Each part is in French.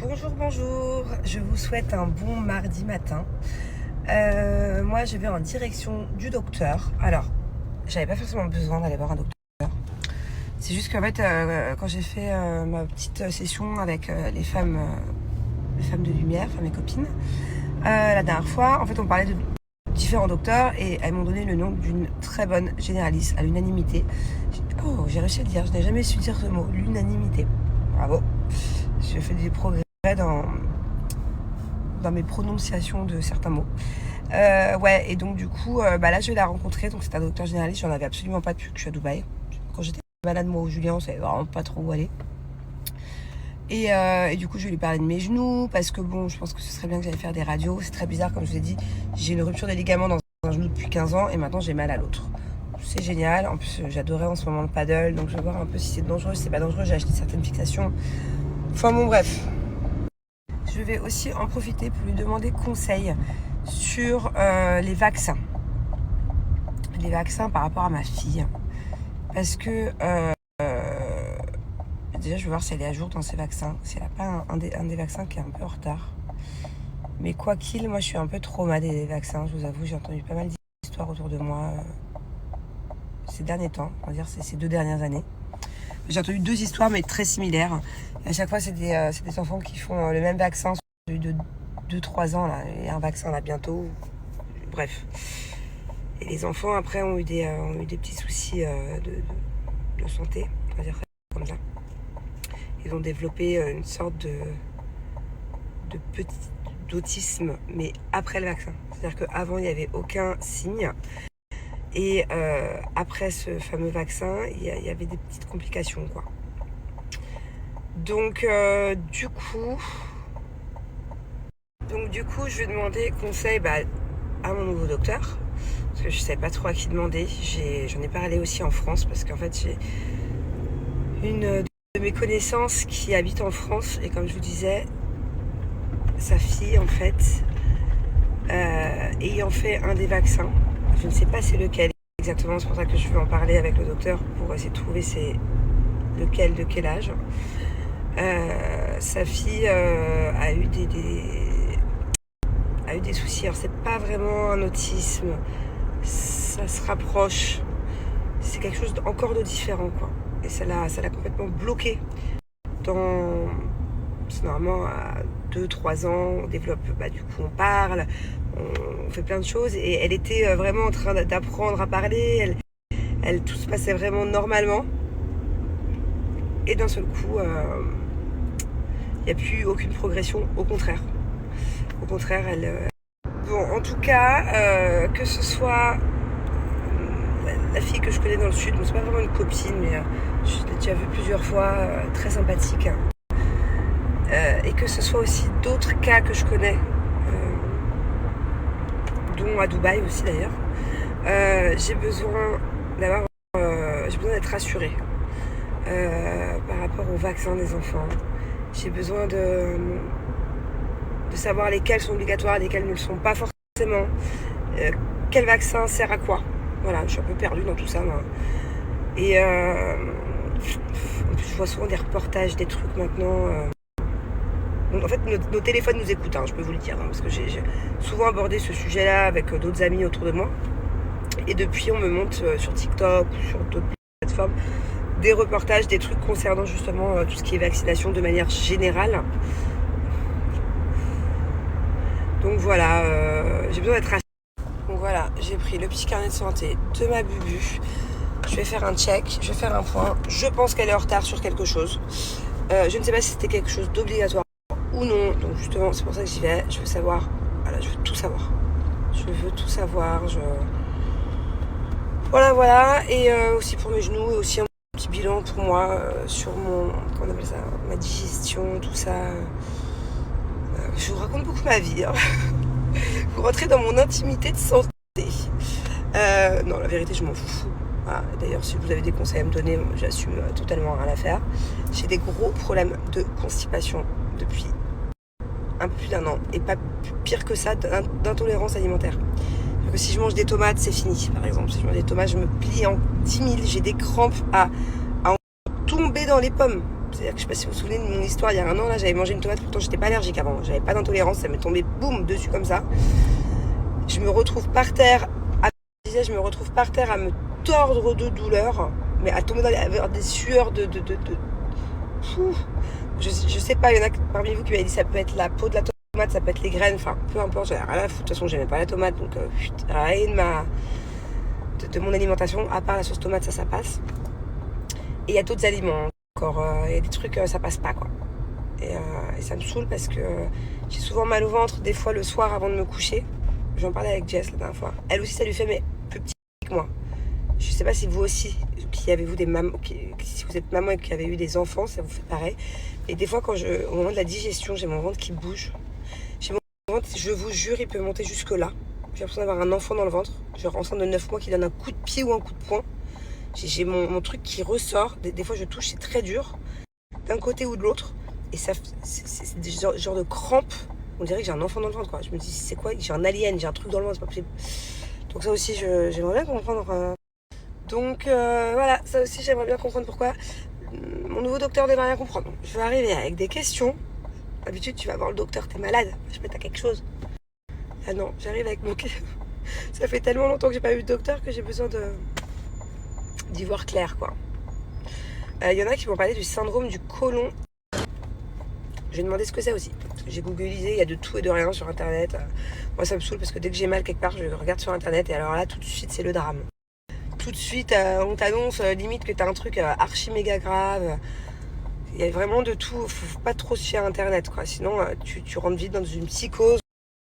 Bonjour, bonjour, je vous souhaite un bon mardi matin. Moi je vais en direction du docteur. Alors, j'avais pas forcément besoin d'aller voir un docteur. C'est juste qu'en fait, quand j'ai fait ma petite session avec les femmes de lumière, enfin mes copines, la dernière fois, en fait on parlait de différents docteurs et elles m'ont donné le nom d'une très bonne généraliste à l'unanimité. Oh, j'ai réussi à le dire, je n'ai jamais su dire ce mot, l'unanimité. Bravo, j'ai fait des progrès dans mes prononciations de certains mots. Ouais, et donc du coup, là je vais la rencontrer. Donc c'est un docteur généraliste, j'en avais absolument pas depuis que je suis à Dubaï. Quand j'étais malade, moi, au Julien, on savait vraiment pas trop où aller. Et du coup, je vais lui parler de mes genoux parce que bon, je pense que ce serait bien que j'aille faire des radios. C'est très bizarre, comme je vous ai dit, j'ai une rupture des ligaments dans un genou depuis 15 ans et maintenant j'ai mal à l'autre. C'est génial. En plus, j'adorais en ce moment le paddle, donc je vais voir un peu si c'est dangereux, si c'est pas dangereux. J'ai acheté certaines fixations. Enfin bon, bref. Je vais aussi en profiter pour lui demander conseil sur les vaccins. Les vaccins par rapport à ma fille. Parce que déjà, je veux voir si elle est à jour dans ses vaccins. Si elle n'a pas un des vaccins qui est un peu en retard. Mais quoi qu'il, moi je suis un peu trauma des vaccins, je vous avoue. J'ai entendu pas mal d'histoires autour de moi ces derniers temps, on va dire ces 2 dernières années. J'ai entendu 2 histoires mais très similaires. À chaque fois, c'est des enfants qui font le même vaccin, celui de 2-3 ans là, et un vaccin là bientôt. Bref. Et les enfants après ont eu des petits soucis de santé, on va dire ça comme ça. Ils ont développé une sorte de petit d'autisme, mais après le vaccin. C'est-à-dire qu'avant, il n'y avait aucun signe. Et après ce fameux vaccin, il y avait des petites complications, quoi. Donc, du coup, je vais demander conseil à mon nouveau docteur. Parce que je ne savais pas trop à qui demander. J'en ai parlé aussi en France, parce qu'en fait, j'ai une de mes connaissances qui habite en France. Et comme je vous disais, sa fille, en fait, ayant fait un des vaccins, je ne sais pas c'est lequel exactement, c'est pour ça que je veux en parler avec le docteur pour essayer de trouver c'est lequel, de quel âge. Sa fille a eu des soucis. Alors c'est pas vraiment un autisme, ça se rapproche. C'est quelque chose encore de différent, quoi. Et ça l'a complètement bloqué. C'est normalement à 2-3 ans, on développe, du coup on parle, on fait plein de choses. Et elle était vraiment en train d'apprendre à parler. Tout se passait vraiment normalement. Et d'un seul coup, il n'y a plus aucune progression, au contraire. Au contraire, Bon, en tout cas, que ce soit la fille que je connais dans le sud, bon, c'est pas vraiment une copine, mais je l'ai déjà vue plusieurs fois, très sympathique. Et que ce soit aussi d'autres cas que je connais, dont à Dubaï aussi d'ailleurs, j'ai besoin d'être rassurée par rapport au vaccin des enfants. J'ai besoin de savoir lesquels sont obligatoires, lesquels ne le sont pas forcément, quel vaccin sert à quoi. Voilà, je suis un peu perdue dans tout ça, moi. Et je vois souvent des reportages, des trucs maintenant. En fait, nos téléphones nous écoutent, je peux vous le dire, parce que j'ai souvent abordé ce sujet-là avec d'autres amis autour de moi. Et depuis, on me monte sur TikTok ou sur d'autres plateformes des reportages, des trucs concernant justement tout ce qui est vaccination de manière générale. Donc voilà, j'ai besoin d'être rassurée. Donc voilà, j'ai pris le petit carnet de santé de ma bubu. Je vais faire un check, je vais faire un point. Je pense qu'elle est en retard sur quelque chose. Je ne sais pas si c'était quelque chose d'obligatoire ou non. Donc justement, c'est pour ça que j'y vais. Je veux savoir. Voilà, je veux tout savoir. Voilà. Et aussi pour mes genoux et aussi un petit bilan pour moi sur comment on appelle ça, ma digestion, tout ça. Je vous raconte beaucoup ma vie. Vous rentrez dans mon intimité de santé. Non, la vérité, je m'en fous. Voilà. D'ailleurs, si vous avez des conseils à me donner, j'assume totalement, rien à faire. J'ai des gros problèmes de constipation depuis un peu plus d'1 an. Et pas pire que ça, d'intolérance alimentaire. Donc, si je mange des tomates, c'est fini. Par exemple, si je mange des tomates, je me plie en 10 000. J'ai des crampes à en tomber dans les pommes. C'est-à-dire que je sais pas si vous vous souvenez de mon histoire, il y a un an, là, j'avais mangé une tomate, pourtant j'étais pas allergique avant, j'avais pas d'intolérance, ça m'est tombé boum dessus comme ça. Je me retrouve par terre, je me retrouve par terre à me tordre de douleur, mais à tomber dans des sueurs de... Je sais pas, il y en a parmi vous qui m'avaient dit ça peut être la peau de la tomate, ça peut être les graines, enfin peu importe, j'avais rien à foutre. De toute façon j'aimais pas la tomate, donc rien de mon alimentation, à part la sauce tomate, ça passe. Et il y a d'autres aliments encore, il y a des trucs, ça passe pas quoi. Et ça me saoule parce que j'ai souvent mal au ventre, des fois le soir avant de me coucher. J'en parlais avec Jess la dernière fois. Elle aussi ça lui fait, mais plus petit que moi. Je sais pas si vous aussi, qui avez-vous des mamans, si vous êtes maman et qui avez eu des enfants, ça vous fait pareil. Et des fois, au moment de la digestion, j'ai mon ventre qui bouge. J'ai mon ventre, je vous jure, il peut monter jusque là. J'ai l'impression d'avoir un enfant dans le ventre, genre enceinte de 9 mois qui donne un coup de pied ou un coup de poing. J'ai mon truc qui ressort. Des fois, je touche, c'est très dur, d'un côté ou de l'autre. Et ça, c'est des genres de crampes. On dirait que j'ai un enfant dans le ventre, quoi. Je me dis, c'est quoi? J'ai un alien, j'ai un truc dans le ventre, c'est pas possible. Donc ça aussi, j'aimerais bien comprendre. Donc voilà, ça aussi j'aimerais bien comprendre pourquoi. Mon nouveau docteur n'aimerait rien comprendre. Je vais arriver avec des questions. D'habitude tu vas voir le docteur, t'es malade, je sais pas, t'as quelque chose. Ah non, j'arrive avec mon... Ça fait tellement longtemps que j'ai pas eu de docteur que j'ai besoin d'y voir clair quoi. Il y en a qui m'ont parlé du syndrome du côlon. Je vais demander ce que c'est aussi. Parce que j'ai googlisé, il y a de tout et de rien sur internet. Moi ça me saoule parce que dès que j'ai mal quelque part, je regarde sur internet et alors là tout de suite c'est le drame. Tout de suite, on t'annonce limite que t'as un truc archi méga grave. Il y a vraiment de tout. Faut pas trop se fier à internet, quoi. Sinon, tu rentres vite dans une psychose,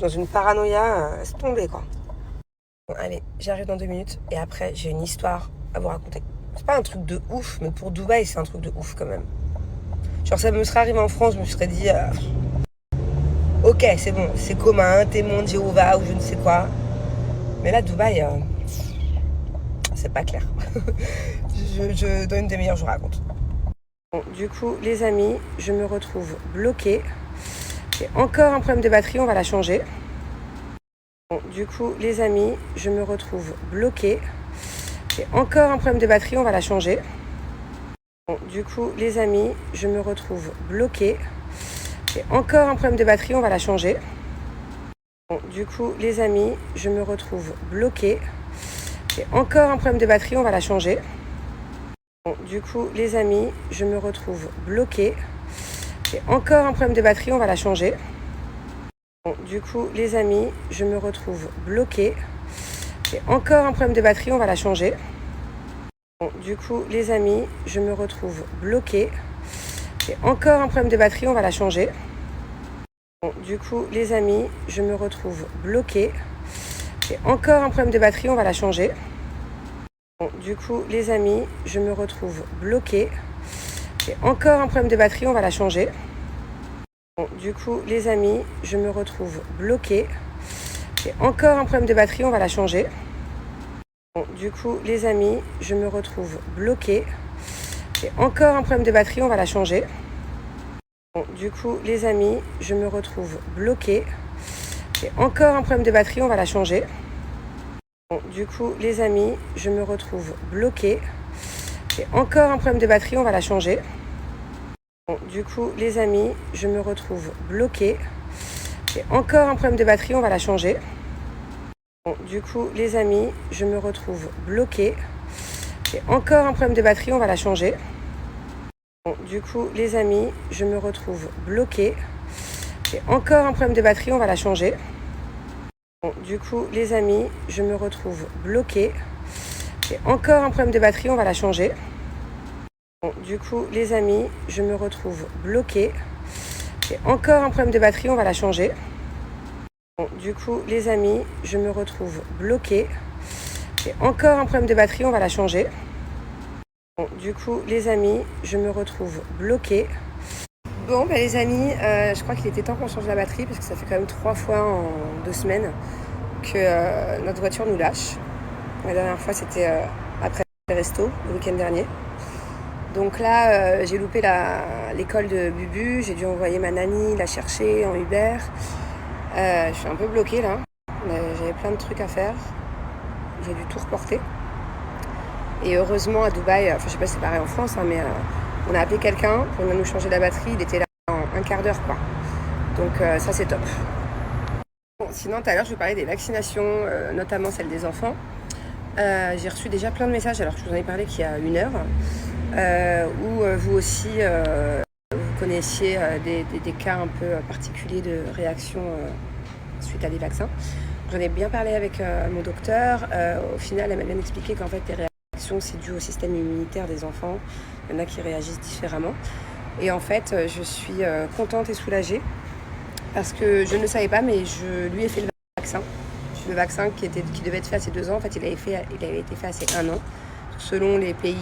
dans une paranoïa. Laisse tomber, quoi. Bon, allez, j'arrive dans 2 minutes. Et après, j'ai une histoire à vous raconter. C'est pas un truc de ouf, mais pour Dubaï, c'est un truc de ouf, quand même. Genre, ça me serait arrivé en France, je me serais dit... ok, c'est bon, c'est commun, témoin de Jéhovah ou je ne sais quoi. Mais là, Dubaï... c'est pas clair. Dans une demi-heure, je vous raconte. Bon, du coup, les amis, je me retrouve bloquée. J'ai encore un problème de batterie, on va la changer. Bon, du coup, les amis, je me retrouve bloquée. J'ai encore un problème de batterie, on va la changer. Bon, du coup, les amis, je me retrouve bloquée. J'ai encore un problème de batterie, on va la changer. Bon, du coup, les amis, je me retrouve bloquée. J'ai encore un problème de batterie, on va la changer. Bon, du coup, les amis, je me retrouve bloquée. J'ai encore un problème de batterie, on va la changer. Bon, du coup, les amis, je me retrouve bloquée. J'ai encore un problème de batterie, on va la changer. Bon, du coup, les amis, je me retrouve bloquée. J'ai encore un problème de batterie, on va la changer. Bon, du coup, les amis, je me retrouve bloquée. J'ai encore un problème de batterie, on va la changer. Bon, du coup, les amis, je me retrouve bloquée. J'ai encore un problème de batterie, on va la changer. Bon, du coup, les amis, je me retrouve bloquée. J'ai encore un problème de batterie, on va la changer. Bon, du coup, les amis, je me retrouve bloquée. J'ai encore un problème de batterie, on va la changer. Bon, du coup, les amis, je me retrouve bloquée. J'ai encore un problème de batterie, on va la changer. Bon, du coup, les amis, je me retrouve bloquée. J'ai encore un problème de batterie, on va la changer. Bon, du coup, les amis, je me retrouve bloquée. J'ai encore un problème de batterie, on va la changer. Bon, du coup, les amis, je me retrouve bloquée. J'ai encore un problème de batterie, on va la changer. Bon, du coup, les amis, je me retrouve bloquée. J'ai encore un problème de batterie, on va la changer. Bon, du coup, les amis, je me retrouve bloquée. J'ai encore un problème de batterie, on va la changer. Bon, du coup, les amis, je me retrouve bloquée. J'ai encore un problème de batterie, on va la changer. Bon, du coup, les amis, je me retrouve bloquée. J'ai encore un problème de batterie, on va la changer. Bon, du coup, les amis, je me retrouve bloquée. Bon, bah les amis, je crois qu'il était temps qu'on change la batterie parce que ça fait quand même 3 fois en 2 semaines que notre voiture nous lâche. La dernière fois, c'était après le resto, le week-end dernier. Donc là, j'ai loupé l'école de Bubu, j'ai dû envoyer ma nanny la chercher en Uber. Je suis un peu bloquée là, j'avais plein de trucs à faire, j'ai dû tout reporter. Et heureusement à Dubaï, enfin je sais pas si c'est pareil en France, hein, mais On a appelé quelqu'un pour venir nous changer la batterie. Il était là en un quart d'heure, quoi. Donc ça, c'est top. Bon, sinon, tout à l'heure, je vous parlais des vaccinations, notamment celles des enfants. J'ai reçu déjà plein de messages, alors que je vous en ai parlé qu'il y a 1 heure, où vous aussi, vous connaissiez des cas un peu particuliers de réaction suite à des vaccins. J'en ai bien parlé avec mon docteur. Au final, elle m'a bien expliqué qu'en fait, les réactions, c'est dû au système immunitaire des enfants. Il y en a qui réagissent différemment. Et en fait, je suis contente et soulagée parce que je ne le savais pas, mais je lui ai fait le vaccin. Le vaccin qui devait être fait à ses 2 ans, en fait, il avait été fait à ses 1 an. Selon les pays